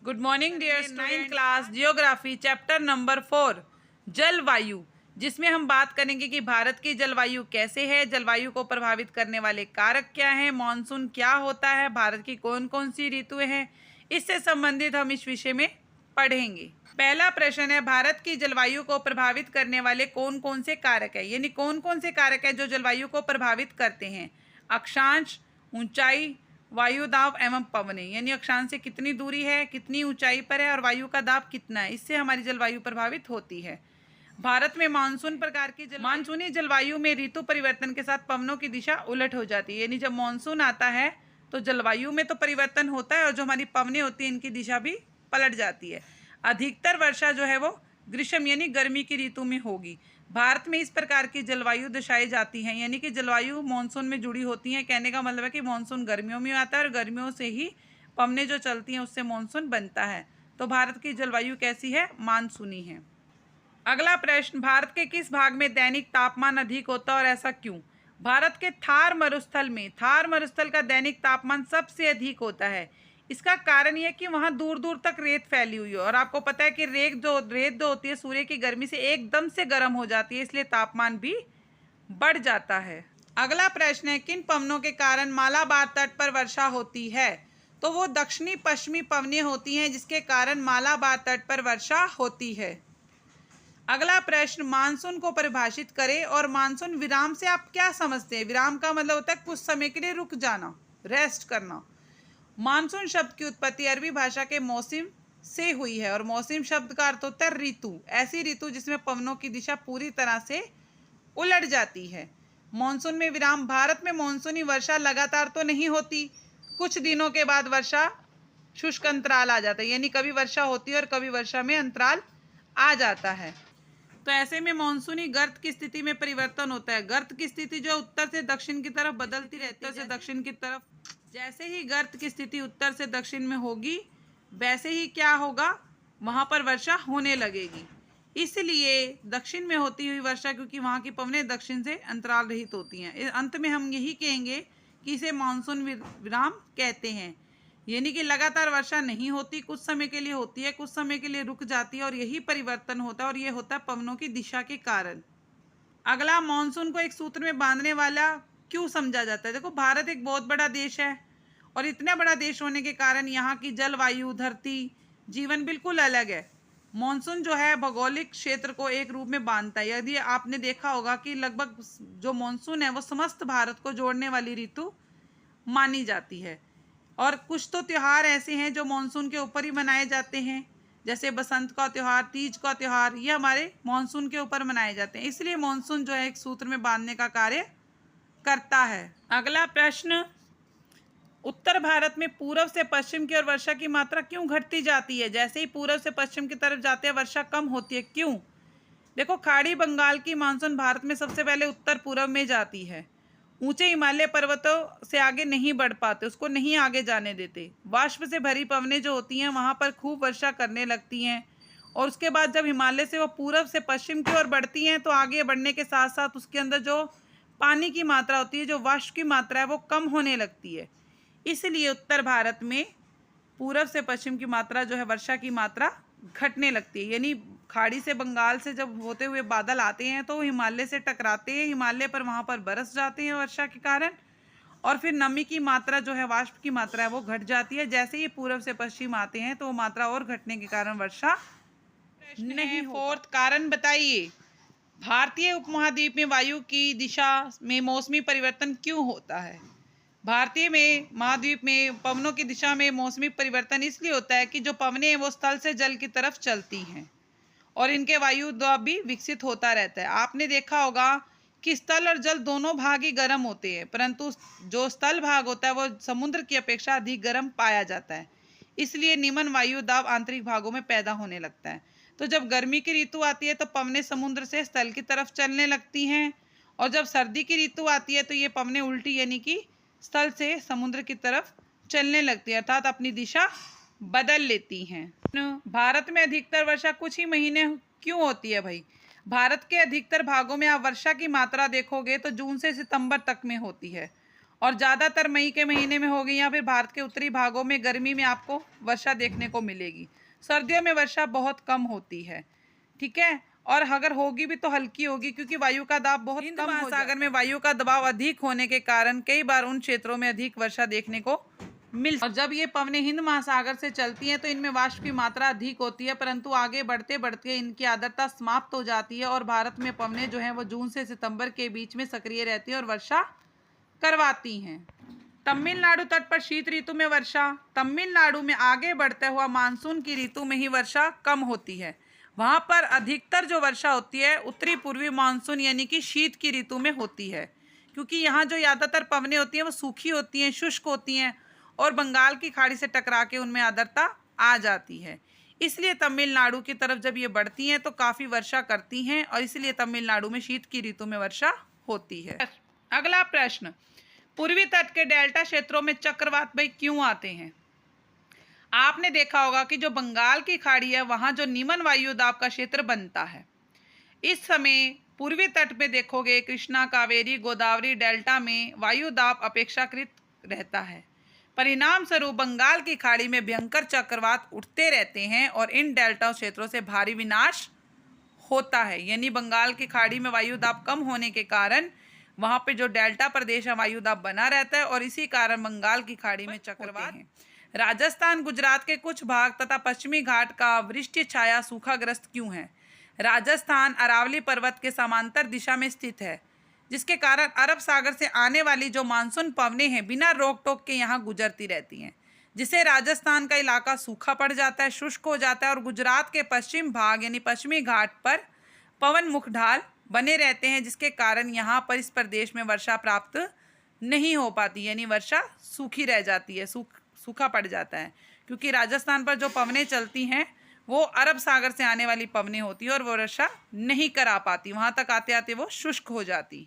Good morning dear ninth class geography chapter number 4 जलवायु, जिसमें हम बात करेंगे कि भारत की जलवायु कैसे है, जलवायु को प्रभावित करने वाले कारक क्या हैं, मॉनसून क्या होता है, भारत की कौन कौन सी ऋतुएं हैं, इससे संबंधित हम इस विषय में पढ़ेंगे। पहला प्रश्न है, भारत की जलवायु को प्रभावित करने वाले कौन कौन से कारक है, यानी कौन कौन से कारक है जो जलवायु को प्रभावित करते हैं। अक्षांश, ऊंचाई, वायु दाब एवं पवने, यानी अक्षांश से कितनी दूरी है, कितनी ऊंचाई पर है और वायु का दाब कितना है, इससे हमारी जलवायु प्रभावित होती है। भारत में मानसून प्रकार की मानसूनी जलवायु में ऋतु परिवर्तन के साथ पवनों की दिशा उलट हो जाती है, यानी जब मानसून आता है तो जलवायु में तो परिवर्तन होता है और जो हमारी पवनें होती हैं इनकी दिशा भी पलट जाती है। अधिकतर वर्षा जो है वो ग्रीष्म यानी गर्मी की ऋतु में होगी। भारत में इस प्रकार की जलवायु दर्शाई जाती हैं, यानी कि जलवायु मानसून में जुड़ी होती हैं। कहने का मतलब है कि मानसून गर्मियों में आता है और गर्मियों से ही पवनें जो चलती हैं उससे मानसून बनता है। तो भारत की जलवायु कैसी है, मानसूनी है। अगला प्रश्न, भारत के किस भाग में दैनिक तापमान अधिक होता है और ऐसा क्यों। भारत के थार मरुस्थल का दैनिक तापमान सबसे अधिक होता है। इसका कारण यह कि वहाँ दूर दूर तक रेत फैली हुई है और आपको पता है कि रेत जो होती है सूर्य की गर्मी से एकदम से गर्म हो जाती है, इसलिए तापमान भी बढ़ जाता है। अगला प्रश्न है, किन पवनों के कारण मालाबार तट पर वर्षा होती है। तो वो दक्षिणी पश्चिमी पवनें होती हैं जिसके कारण मालाबार तट पर वर्षा होती है। अगला प्रश्न, मानसून को परिभाषित करें और मानसून विराम से आप क्या समझते हैं। विराम का मतलब होता है कुछ समय के लिए रुक जाना, रेस्ट करना। मानसून शब्द की उत्पत्ति अरबी भाषा के मौसम से हुई है और मौसम शब्द का अर्थ होता है ऋतु, ऐसी ऋतु जिसमें पवनों की दिशा पूरी तरह से उलट जाती है। मानसून में विराम, भारत में मानसूनी वर्षा लगातार तो नहीं होती, कुछ दिनों के बाद वर्षा शुष्क अंतराल आ जाता है, यानी कभी वर्षा होती है और कभी वर्षा में अंतराल आ जाता है। तो ऐसे में मानसूनी गर्त की स्थिति में परिवर्तन होता है। गर्त की स्थिति जो उत्तर से दक्षिण की तरफ बदलती रहती है, उत्तर से दक्षिण की तरफ। जैसे ही गर्त की स्थिति उत्तर से दक्षिण में होगी वैसे ही क्या होगा, वहां पर वर्षा होने लगेगी। इसलिए दक्षिण में होती हुई वर्षा, क्योंकि वहां की पवनें दक्षिण से अंतराल रहित होती हैं। अंत में हम यही कहेंगे कि इसे मानसून विराम कहते हैं, यानी कि लगातार वर्षा नहीं होती, कुछ समय के लिए होती है, कुछ समय के लिए रुक जाती है और यही परिवर्तन होता है और ये होता है पवनों की दिशा के कारण। अगला, मानसून को एक सूत्र में बांधने वाला क्यों समझा जाता है। देखो, भारत एक बहुत बड़ा देश है और इतना बड़ा देश होने के कारण यहाँ की जलवायु, धरती, जीवन बिल्कुल अलग है। मानसून जो है भौगोलिक क्षेत्र को एक रूप में बांधता है। यदि आपने देखा होगा कि लगभग जो मानसून है वो समस्त भारत को जोड़ने वाली ऋतु मानी जाती है। और कुछ तो त्यौहार ऐसे हैं जो मानसून के ऊपर ही मनाए जाते हैं, जैसे बसंत का त्यौहार, तीज का त्यौहार, ये हमारे मानसून के ऊपर मनाए जाते हैं। इसलिए मानसून जो है एक सूत्र में बांधने का कार्य करता है। अगला प्रश्न, उत्तर भारत में पूर्व से पश्चिम की ओर वर्षा की मात्रा क्यों घटती जाती है। जैसे ही पूर्व से पश्चिम की तरफ जाते हैं वर्षा कम होती है, क्यों। देखो, खाड़ी बंगाल की मानसून भारत में सबसे पहले उत्तर पूर्व में जाती है। ऊंचे हिमालय पर्वतों से आगे नहीं बढ़ पाते, उसको नहीं आगे जाने देते। वाष्प से भरी पवनें जो होती हैं वहां पर खूब वर्षा करने लगती हैं और उसके बाद जब हिमालय से वो पूर्व से पश्चिम की ओर बढ़ती हैं तो आगे बढ़ने के साथ साथ उसके अंदर जो पानी की मात्रा होती है, जो वाष्प की मात्रा है, वो कम होने लगती है। इसलिए उत्तर भारत में पूर्व से पश्चिम की मात्रा जो है, वर्षा की मात्रा घटने लगती है। यानी खाड़ी से बंगाल से जब होते हुए बादल आते हैं तो हिमालय से टकराते हैं, हिमालय पर वहां पर बरस जाते हैं वर्षा के कारण, और फिर नमी की मात्रा जो है, वाष्प की मात्रा है, वो घट जाती है। जैसे ही पूर्व से पश्चिम आते हैं तो वो मात्रा और घटने के कारण वर्षा नहीं। फोर्थ, कारण बताइए, भारतीय उपमहाद्वीप में वायु की दिशा में मौसमी परिवर्तन क्यों होता है। भारतीय में महाद्वीप में पवनों की दिशा में मौसमी परिवर्तन इसलिए होता है कि जो पवनें हैं वो स्थल से जल की तरफ चलती हैं और इनके वायु दाब भी विकसित होता रहता है। आपने देखा होगा कि स्थल और जल दोनों भाग ही गर्म होते हैं, परंतु जो स्थल भाग होता है वो समुद्र की अपेक्षा अधिक गर्म पाया जाता है। इसलिए निम्न वायु दाब आंतरिक भागों में पैदा होने लगता है। तो जब गर्मी की ऋतु आती है तो पवनें समुद्र से स्थल की तरफ चलने लगती हैं और जब सर्दी की ऋतु आती है तो ये पवनें उल्टी यानी कि स्थल से समुद्र की तरफ चलने लगती है, अर्थात अपनी दिशा बदल लेती हैं। भारत में अधिकतर वर्षा कुछ ही महीने क्यों होती है भाई। भारत के अधिकतर भागों में आप वर्षा की मात्रा देखोगे तो जून से सितंबर तक में होती है और ज़्यादातर मई के महीने में होगी, या फिर भारत के उत्तरी भागों में गर्मी में आपको वर्षा देखने को मिलेगी। सर्दियों में वर्षा बहुत कम होती है, ठीक है, और अगर होगी भी तो हल्की होगी, क्योंकि वायु का दाब बहुत कम हो जाता है। हिंद महासागर में वायु का दबाव अधिक होने के कारण कई बार उन क्षेत्रों में अधिक वर्षा देखने को और जब ये पवनें हिंद महासागर से चलती हैं तो इनमें वाष्प की मात्रा अधिक होती है, परंतु आगे बढ़ते बढ़ते इनकी आर्द्रता समाप्त हो जाती है और भारत में पवनें जो हैं वो जून से सितंबर के बीच में सक्रिय रहती हैं और वर्षा करवाती हैं। तमिलनाडु तट पर शीत ऋतु में वर्षा। तमिलनाडु में आगे बढ़ते हुआ मानसून की ऋतु में ही वर्षा कम होती है। वहाँ पर अधिकतर जो वर्षा होती है उत्तरी पूर्वी मानसून यानी कि शीत की ऋतु में होती है, क्योंकि यहाँ जो ज़्यादातर पवनें होती हैं वो सूखी होती हैं, शुष्क होती हैं और बंगाल की खाड़ी से टकरा के उनमें आर्द्रता आ जाती है। इसलिए तमिलनाडु की तरफ जब ये बढ़ती हैं तो काफ़ी वर्षा करती हैं और इसलिए तमिलनाडु में शीत की ऋतु में वर्षा होती है। अगला प्रश्न, पूर्वी तट के डेल्टा क्षेत्रों में चक्रवात भाई क्यों आते हैं? आपने देखा होगा कि जो बंगाल की खाड़ी है वहाँ जो निम्न वायु दाब का क्षेत्र बनता है, इस समय पूर्वी तट में देखोगे कृष्णा, कावेरी, गोदावरी डेल्टा में वायु दाब अपेक्षाकृत रहता है। परिणाम स्वरूप बंगाल की खाड़ी में भयंकर चक्रवात उठते रहते हैं और इन डेल्टा क्षेत्रों से भारी विनाश होता है। यानी बंगाल की खाड़ी में वायु दाब कम होने के कारण वहाँ पे जो डेल्टा प्रदेश है वायु दाब बना रहता है और इसी कारण बंगाल की खाड़ी में चक्रवात हैं। राजस्थान, गुजरात के कुछ भाग तथा पश्चिमी घाट का वृष्टि छाया सूखाग्रस्त क्यों है? राजस्थान अरावली पर्वत के समांतर दिशा में स्थित है, जिसके कारण अरब सागर से आने वाली जो मानसून पवनें हैं बिना रोक टोक के यहाँ गुजरती रहती हैं, जिससे राजस्थान का इलाका सूखा पड़ जाता है, शुष्क हो जाता है और गुजरात के पश्चिम भाग यानी पश्चिमी घाट पर पवन मुख ढाल बने रहते हैं, जिसके कारण यहाँ पर इस प्रदेश में वर्षा प्राप्त नहीं हो पाती, यानी वर्षा सूखी रह जाती है, सूखा पड़ जाता है, क्योंकि राजस्थान पर जो पवनें चलती हैं वो अरब सागर से आने वाली पवनें होती है और वो वर्षा नहीं करा पाती, वहाँ तक आते आते वो शुष्क हो जाती है।